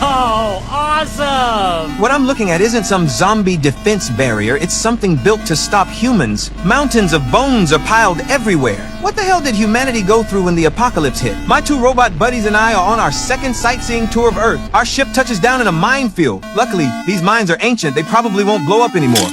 Oh, awesome! What I'm looking at isn't some zombie defense barrier, it's something built to stop humans. Mountains of bones are piled everywhere. What the hell did humanity go through when the apocalypse hit? My two robot buddies and I are on our second sightseeing tour of Earth. Our ship touches down in a minefield. Luckily, these mines are ancient, they probably won't blow up anymore.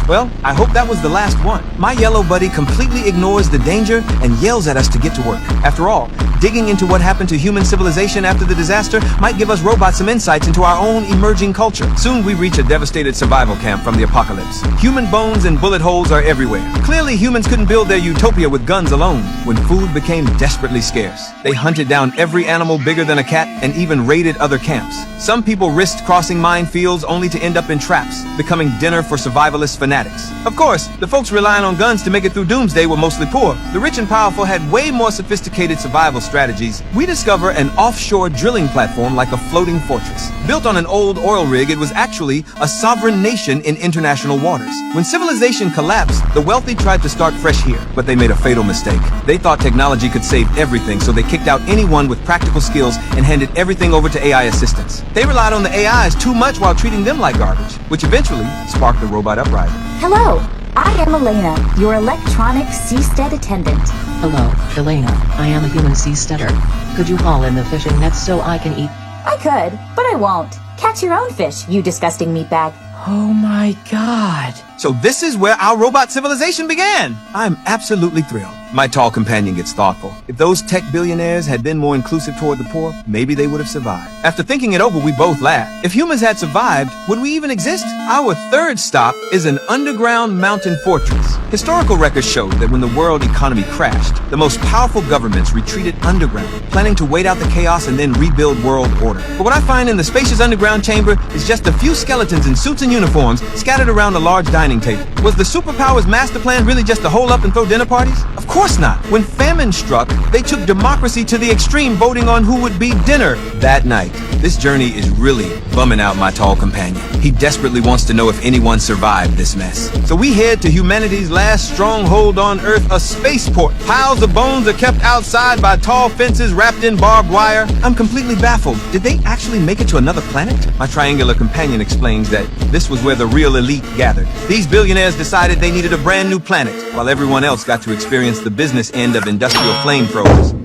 Well, I hope that was the last one. My yellow buddy completely ignores the danger and yells at us to get to work. After all, digging into what happened to human civilization after the disaster might give us robots some insights into our own emerging culture. Soon we reach a devastated survival camp from the apocalypse. Human bones and bullet holes are everywhere. Clearly, humans couldn't build their utopia with guns alone. When food became desperately scarce, they hunted down every animal bigger than a cat and even raided other camps. Some people risked crossing minefields only to end up in traps, becoming dinner for survivalist fanatics. Of course, the folks relying on guns to make it through doomsday were mostly poor. The rich and powerful had way more sophisticated survival strategies. We discover an offshore drilling platform like a floating fortress. Built on an old oil rig, it was actually a sovereign nation in international waters. When civilization collapsed, the wealthy tried to start fresh here, but they made a fatal mistake. They thought technology could save everything, so they kicked out anyone with practical skills and handed everything over to AI assistants. They relied on the AIs too much while treating them like garbage, which eventually sparked the robot uprising. Hello, I am Elena, your electronic seastead attendant. Hello, Elena. I am a human seasteader. Could you haul in the fishing nets so I can eat? I could, but I won't. Catch your own fish, you disgusting meatbag. Oh my god. So this is where our robot civilization began. I'm absolutely thrilled. My tall companion gets thoughtful. If those tech billionaires had been more inclusive toward the poor, maybe they would have survived. After thinking it over, we both laughed. If humans had survived, would we even exist? Our third stop is an underground mountain fortress. Historical records show that when the world economy crashed, the most powerful governments retreated underground, planning to wait out the chaos and then rebuild world order. But what I find in the spacious underground chamber is just a few skeletons in suits and uniforms scattered around a large dining table. Was the superpowers master plan really just to hole up and throw dinner parties? Of course not. When famine struck, they took democracy to the extreme, voting on who would be dinner that night. This journey is really bumming out my tall companion. He desperately wants to know if anyone survived this mess. So we head to humanity's last stronghold on Earth, a spaceport. Piles of bones are kept outside by tall fences wrapped in barbed wire. I'm completely baffled. Did they actually make it to another planet? My triangular companion explains that this was where the real elite gathered. These billionaires decided they needed a brand new planet, while everyone else got to experience the business end of industrial flamethrowers.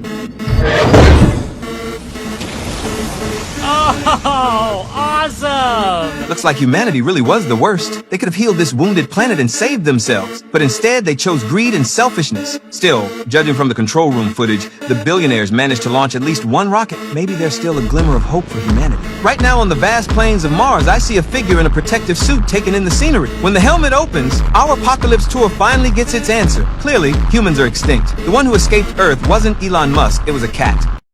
Oh, awesome! Looks like humanity really was the worst. They could have healed this wounded planet and saved themselves, but instead they chose greed and selfishness. Still, judging from the control room footage, the billionaires managed to launch at least one rocket. Maybe there's still a glimmer of hope for humanity. Right now on the vast plains of Mars, I see a figure in a protective suit taking in the scenery. When the helmet opens, our apocalypse tour finally gets its answer. Clearly, humans are extinct. The one who escaped Earth wasn't Elon Musk, it was a cat.